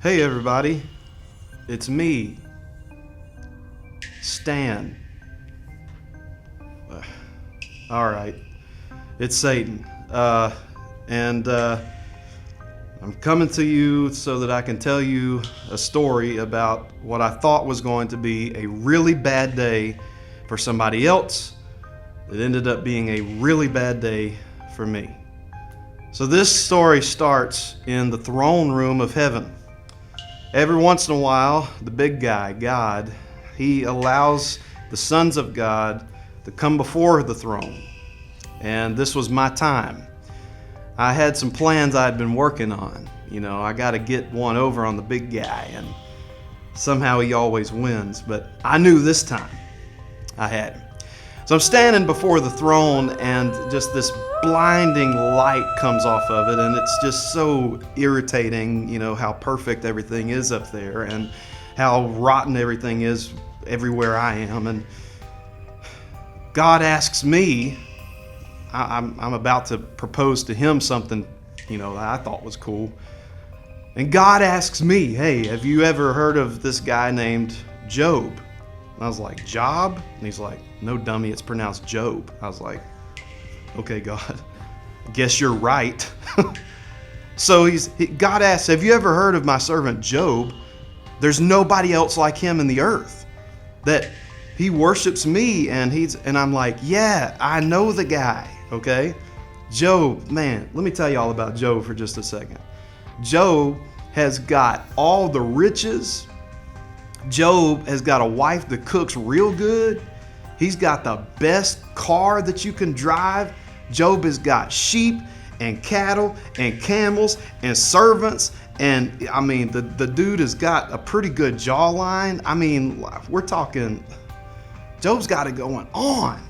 Hey everybody, it's me, Stan. Alright, it's Satan. And I'm coming to you so that I can tell you a story about what I thought was going to be a really bad day for somebody else. It ended up being a really bad day for me. So this story starts in the throne room of heaven. Every once in a while, the big guy, God, he allows the sons of God to come before the throne. And this was my time. I had some plans I had been working on. I got to get one over on the big guy, and somehow he always wins. But I knew this time I had him. So I'm standing before the throne, and just this blinding light comes off of it, and it's just so irritating, how perfect everything is up there and how rotten everything is everywhere I am. And God asks me, I'm about to propose to him something, that I thought was cool. And God asks me, hey, have you ever heard of this guy named Job? And I was like, Job? And he's like, no, dummy, it's pronounced Job. I was like, okay, God, I guess you're right. So God asks, have you ever heard of my servant Job? There's nobody else like him in the earth. That he worships me, and I'm like, yeah, I know the guy, okay? Job, man, let me tell you all about Job for just a second. Job has got all the riches. Job has got a wife that cooks real good. He's got the best car that you can drive. Job has got sheep and cattle and camels and servants. And the dude has got a pretty good jawline. We're talking, Job's got it going on.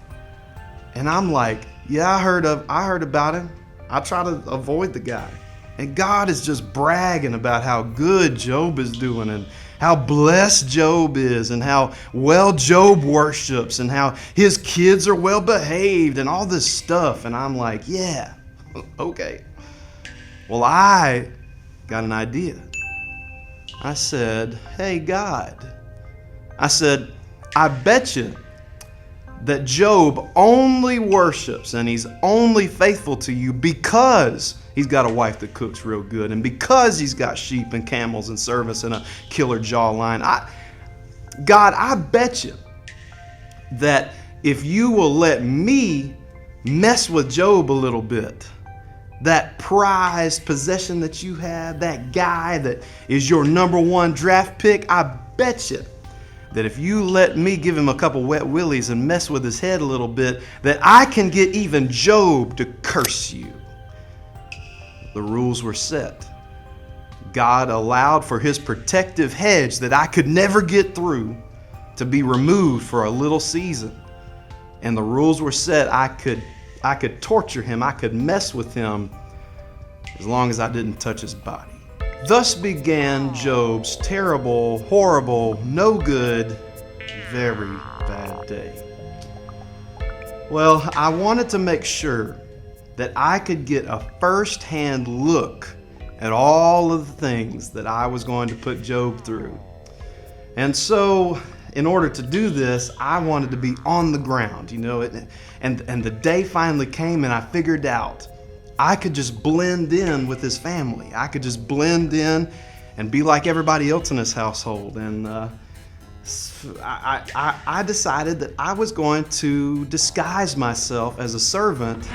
And I'm like, yeah, I heard about him. I try to avoid the guy. And God is just bragging about how good Job is doing, and how blessed Job is, and how well Job worships, and how his kids are well behaved, and all this stuff. And I'm like, yeah, okay. Well, I got an idea. I said, hey, God. I said, I bet you that Job only worships and he's only faithful to you because he's got a wife that cooks real good, and because he's got sheep and camels and servants and a killer jawline. God, I bet you that if you will let me mess with Job a little bit, that prized possession that you have, that guy that is your number one draft pick, I bet you that if you let me give him a couple wet willies and mess with his head a little bit, that I can get even Job to curse you. The rules were set. God allowed for his protective hedge that I could never get through to be removed for a little season. And the rules were set. I could torture him. I could mess with him as long as I didn't touch his body. Thus began Job's terrible, horrible, no good, very bad day. Well, I wanted to make sure that I could get a first-hand look at all of the things that I was going to put Job through. And so, in order to do this, I wanted to be on the ground, and the day finally came, and I figured out I could just blend in with his family. I could just blend in and be like everybody else in his household. And I decided that I was going to disguise myself as a servant,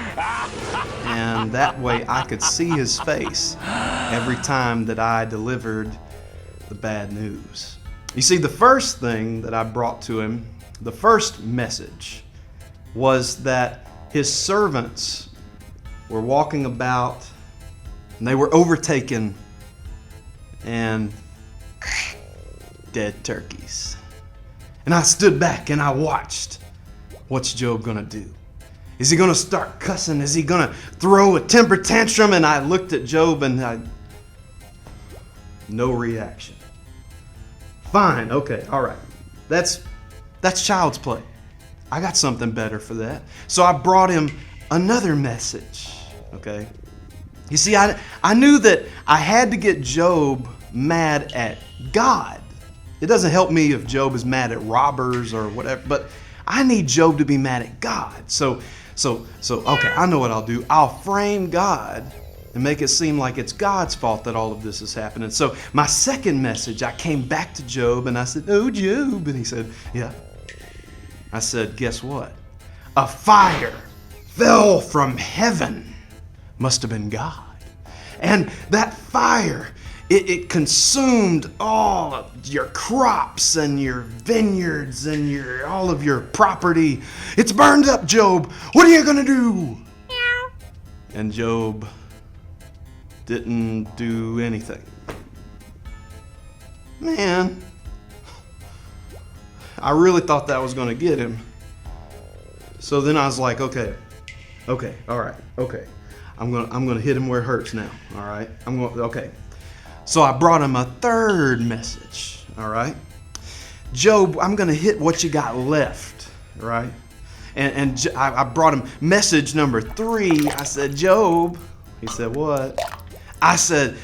and that way I could see his face every time that I delivered the bad news. You see, the first thing that I brought to him, the first message, was that his servants were walking about and they were overtaken and dead turkeys. And I stood back and I watched. What's Job gonna do? Is he gonna start cussing? Is he gonna throw a temper tantrum? And I looked at Job and no reaction. Fine, okay, all right. That's child's play. I got something better for that. So I brought him another message, okay? You see, I knew that I had to get Job mad at God. It doesn't help me if Job is mad at robbers or whatever, but I need Job to be mad at God. So, okay, I know what I'll do. I'll frame God and make it seem like it's God's fault that all of this is happening. So my second message, I came back to Job and I said, "Oh, Job." And he said, "Yeah." I said, "Guess what? A fire fell from heaven." Must have been God. And that fire, it consumed all of your crops and your vineyards and all of your property. It's burned up, Job. What are you going to do? And Job didn't do anything. Man, I really thought that was going to get him. So then I was like, okay, all right, okay. I'm gonna hit him where it hurts now. All right, okay. So I brought him a third message. All right, Job, I'm gonna hit what you got left. Right, and I brought him message number 3. I said, "Job," he said, "What?" I said,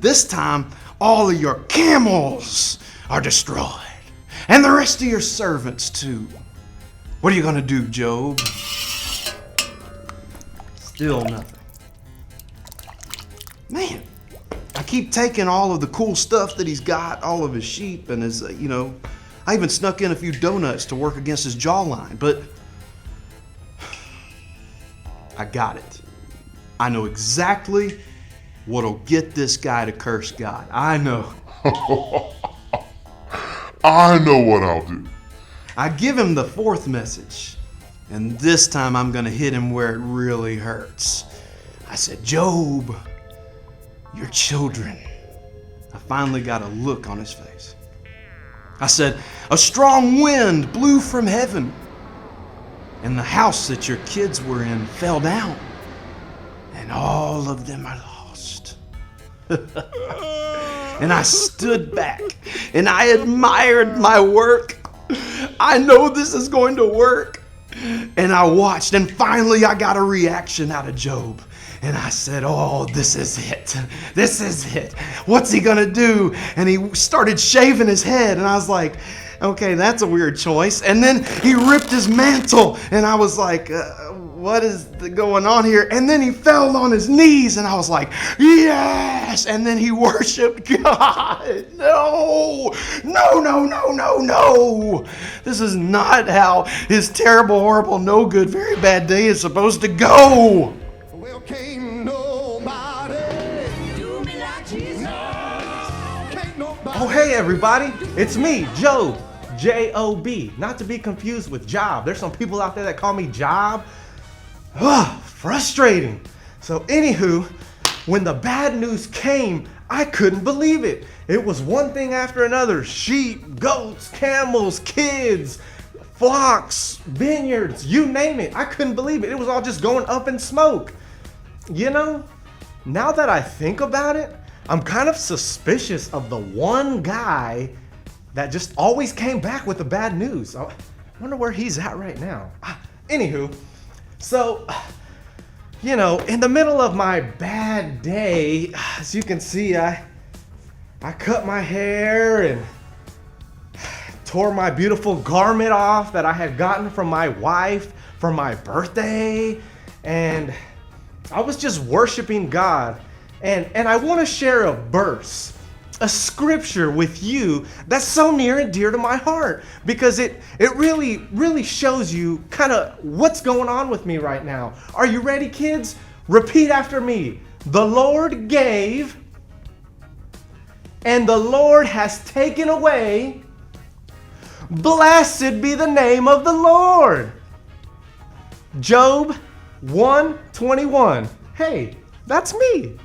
"This time all of your camels are destroyed, and the rest of your servants too. What are you gonna do, Job?" Still nothing. Man, I keep taking all of the cool stuff that he's got, all of his sheep and his, I even snuck in a few donuts to work against his jawline, but I got it. I know exactly what'll get this guy to curse God. I know. I know what I'll do. I give him the 4th message. And this time I'm going to hit him where it really hurts. I said, "Job, your children." I finally got a look on his face. I said, "A strong wind blew from heaven, and the house that your kids were in fell down, and all of them are lost." And I stood back, and I admired my work. I know this is going to work. And I watched, and finally I got a reaction out of Job. And I said, "Oh, this is it. This is it. What's he gonna do?" And he started shaving his head, and I was like, "Okay, that's a weird choice." And then he ripped his mantle, and I was like, what is going on here? And then he fell on his knees, and I was like, "Yes!" And then he worshiped God. No. This is not how his terrible, horrible, no good, very bad day is supposed to go. Well, can't nobody do me like Jesus. Can't nobody. Oh, hey, everybody. It's me, Job. J-O-B. Not to be confused with Job. There's some people out there that call me Job. Frustrating. So, anywho, when the bad news came, I couldn't believe it. It was one thing after another. Sheep, goats, camels, kids, flocks, vineyards, you name it. I couldn't believe it. It was all just going up in smoke. Now that I think about it, I'm kind of suspicious of the one guy that just always came back with the bad news. I wonder where he's at right now. Anywho, so, in the middle of my bad day, as you can see, I cut my hair and tore my beautiful garment off that I had gotten from my wife for my birthday, and I was just worshiping God. And I want to share a verse, a scripture with you that's so near and dear to my heart, because it really shows you kind of what's going on with me right now. Are you ready, kids? Repeat after me. The Lord gave, and the Lord has taken away. Blessed be the name of the Lord. Job 1:21. Hey, that's me.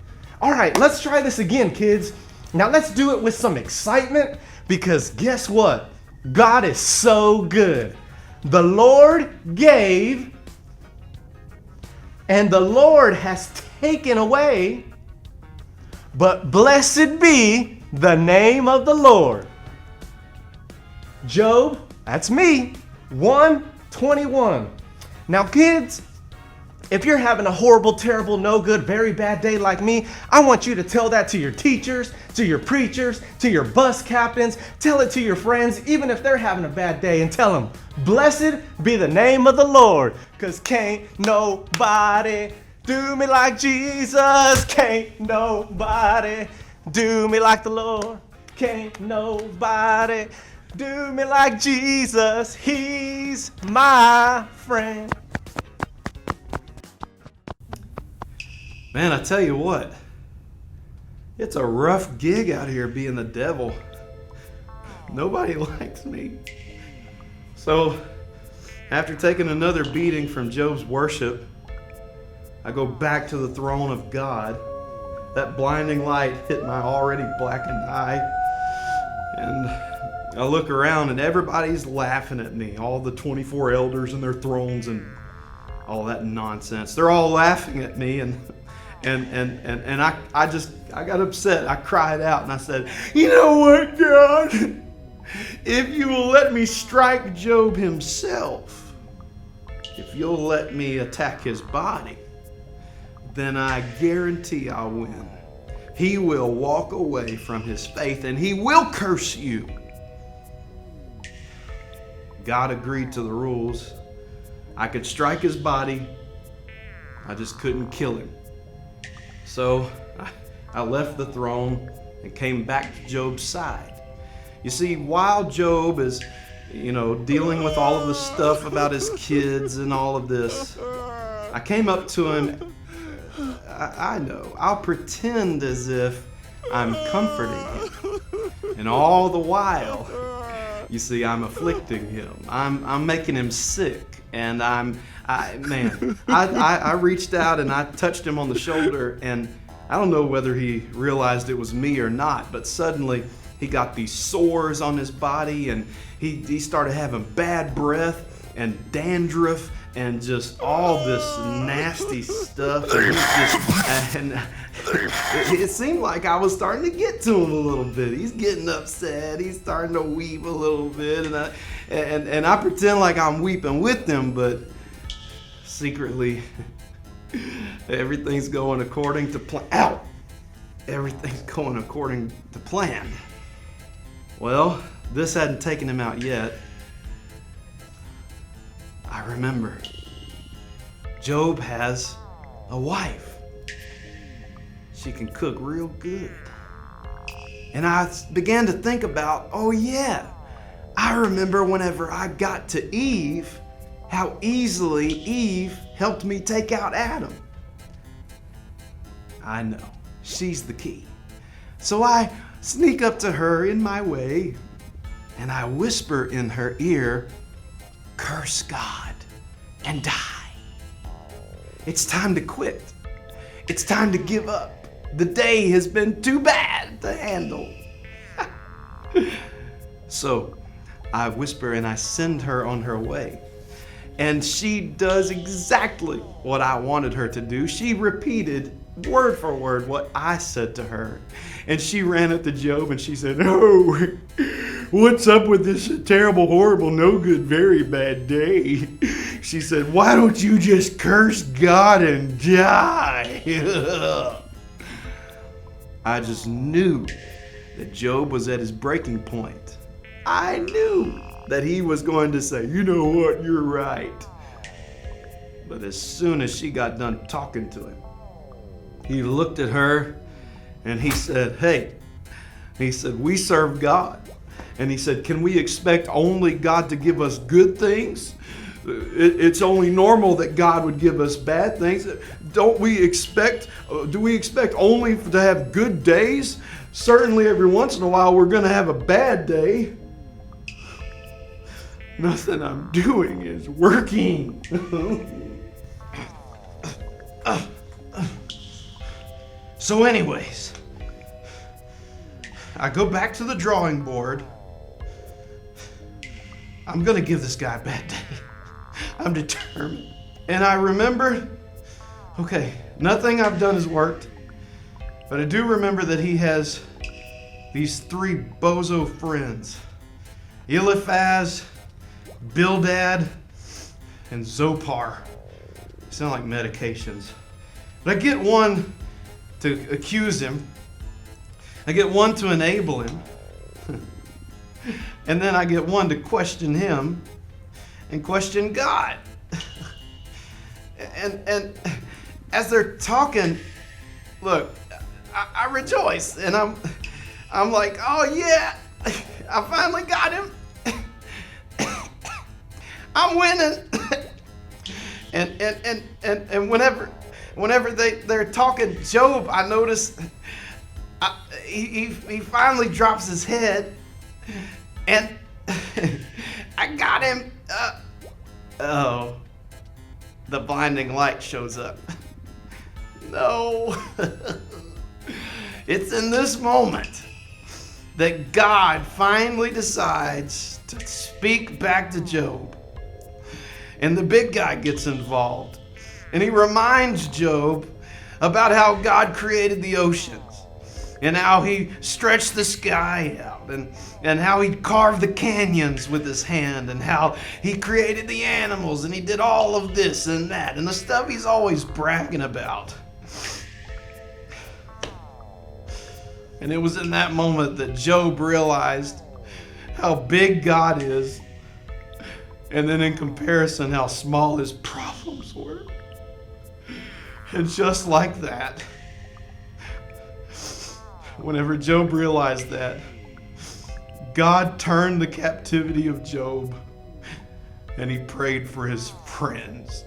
All right, let's try this again, kids. Now let's do it with some excitement, because guess what? God is so good. The Lord gave, and the Lord has taken away, but blessed be the name of the Lord. Job, that's me, 1 21. Now, kids, if you're having a horrible, terrible, no good, very bad day like me, I want you to tell that to your teachers, to your preachers, to your bus captains. Tell it to your friends, even if they're having a bad day, and tell them, blessed be the name of the Lord, because can't nobody do me like Jesus. Can't nobody do me like the Lord. Can't nobody do me like Jesus. He's my friend. Man, I tell you what, it's a rough gig out here being the devil. Nobody likes me. So, after taking another beating from Job's worship, I go back to the throne of God. That blinding light hit my already blackened eye. And I look around and everybody's laughing at me. All the 24 elders and their thrones and all that nonsense. They're all laughing at me and I got upset. I cried out and I said, you know what, God? If you will let me strike Job himself, if you'll let me attack his body, then I guarantee I'll win. He will walk away from his faith and he will curse you. God agreed to the rules. I could strike his body. I just couldn't kill him. So I left the throne and came back to Job's side. You see, while Job is, dealing with all of the stuff about his kids and all of this, I came up to him. I know. I'll pretend as if I'm comforting him. And all the while, you see, I'm afflicting him. I'm making him sick. And I reached out and I touched him on the shoulder, and I don't know whether he realized it was me or not, but suddenly he got these sores on his body, and he started having bad breath and dandruff and just all this nasty stuff. And it seemed like I was starting to get to him a little bit. He's getting upset. He's starting to weep a little bit, and I pretend like I'm weeping with him, but secretly everything's going according to plan. Ow! Everything's going according to plan. Well, this hadn't taken him out yet. I remember, Job has a wife. She can cook real good. And I began to think about, oh yeah, I remember whenever I got to Eve, how easily Eve helped me take out Adam. I know, she's the key. So I sneak up to her in my way, and I whisper in her ear, curse God and die. It's time to quit. It's time to give up. The day has been too bad to handle. So I whisper and I send her on her way. And she does exactly what I wanted her to do. She repeated word for word what I said to her. And she ran up to Job and she said, oh, what's up with this terrible, horrible, no good, very bad day? She said, why don't you just curse God and die? I just knew that Job was at his breaking point. I knew that he was going to say, you know what, you're right. But as soon as she got done talking to him, he looked at her and he said, hey, he said, we serve God. And he said, can we expect only God to give us good things? It's only normal that God would give us bad things. Do we expect only to have good days? Certainly every once in a while we're going to have a bad day. Nothing I'm doing is working. So anyways, I go back to the drawing board. I'm going to give this guy a bad day. I'm determined. And I remember, okay, nothing I've done has worked, but I do remember that he has these three bozo friends: Eliphaz, Bildad, and Zopar. They sound like medications. But I get one to accuse him. I get one to enable him. And then I get one to question him and question God. And as they're talking, look, I rejoice, and I'm like, oh yeah, I finally got him. I'm winning. and whenever they're talking Job, I notice he finally drops his head, and I got him. Oh, the blinding light shows up. No. It's in this moment that God finally decides to speak back to Job. And the big guy gets involved. And he reminds Job about how God created the oceans, and how he stretched the sky out, and how he carved the canyons with his hand, and how he created the animals, and he did all of this and that, and the stuff he's always bragging about. And it was in that moment that Job realized how big God is, and then in comparison, how small his problems were. And just like that, whenever Job realized that, God turned the captivity of Job, and he prayed for his friends.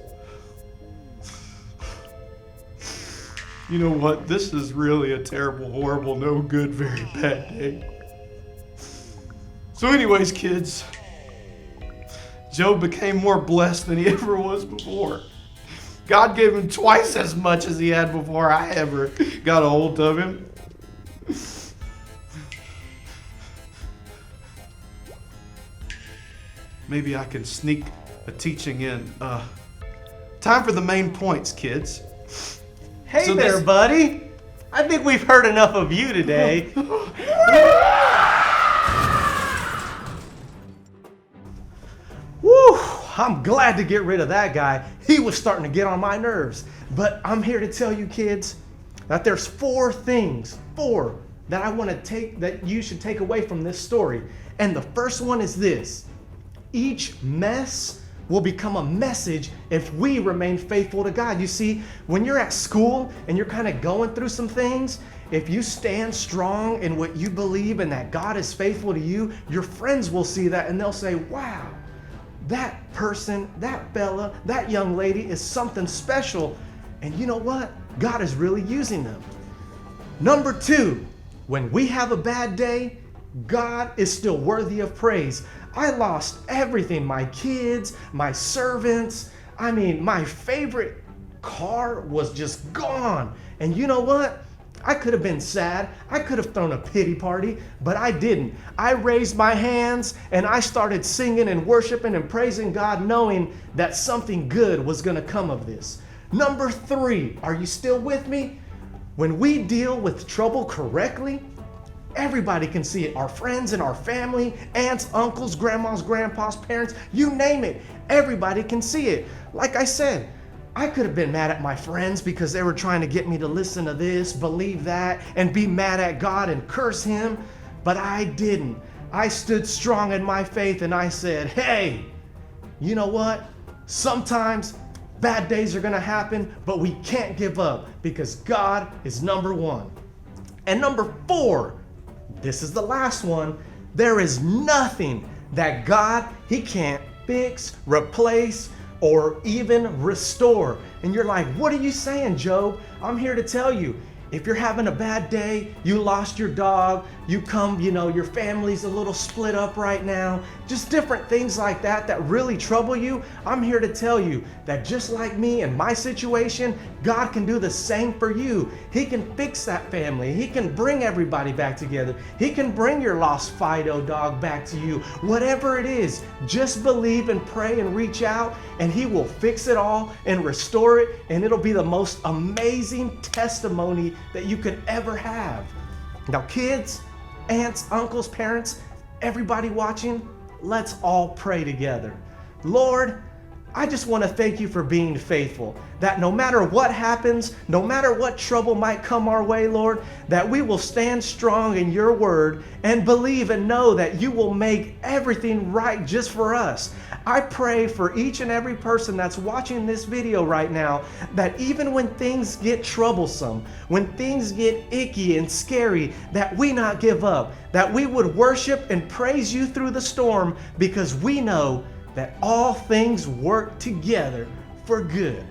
You know what? This is really a terrible, horrible, no good, very bad day. So anyways, kids, Job became more blessed than he ever was before. God gave him twice as much as he had before I ever got a hold of him. Maybe I can sneak a teaching in. Time for the main points, kids. Hey so there, buddy. I think we've heard enough of you today. Woo! I'm glad to get rid of that guy. He was starting to get on my nerves. But I'm here to tell you, kids, that there's four that I want to take, that you should take away from this story. And the first one is this: each mess will become a message if we remain faithful to God. You see, when you're at school and you're kind of going through some things, if you stand strong in what you believe and that God is faithful to you, your friends will see that and they'll say, wow, that person, that fella, that young lady is something special. And you know what? God is really using them. Number two, when we have a bad day, God is still worthy of praise. I lost everything, my kids, my servants. I mean, my favorite car was just gone. And you know what? I could have been sad. I could have thrown a pity party, but I didn't. I raised my hands and I started singing and worshiping and praising God, knowing that something good was going to come of this. Number three, are you still with me? When we deal with trouble correctly, everybody can see it. Our friends and our family, aunts, uncles, grandmas, grandpas, parents, you name it. Everybody can see it. Like I said, I could have been mad at my friends because they were trying to get me to listen to this, believe that, and be mad at God and curse him, but I didn't. I stood strong in my faith and I said, hey, you know what? Sometimes bad days are gonna happen, but we can't give up because God is number one. And number four, this is the last one. There is nothing that God, he can't fix, replace, or even restore. And you're like, what are you saying, Job? I'm here to tell you, if you're having a bad day, you lost your dog, you come, your family's a little split up right now, just different things like that that really trouble you, I'm here to tell you that just like me in my situation, God can do the same for you. He can fix that family. He can bring everybody back together. He can bring your lost Fido dog back to you. Whatever it is, just believe and pray and reach out, and he will fix it all and restore it, and it'll be the most amazing testimony that you could ever have. Now, kids, aunts, uncles, parents, everybody watching, let's all pray together. Lord, I just want to thank you for being faithful, that no matter what happens, no matter what trouble might come our way, Lord, that we will stand strong in your word and believe and know that you will make everything right just for us. I pray for each and every person that's watching this video right now, that even when things get troublesome, when things get icky and scary, that we not give up, that we would worship and praise you through the storm, because we know that all things work together for good.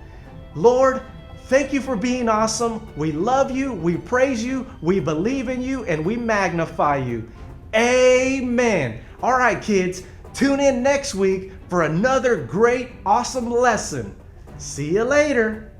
Lord, thank you for being awesome. We love you, we praise you, we believe in you, and we magnify you. Amen. All right, kids, tune in next week for another great, awesome lesson. See you later.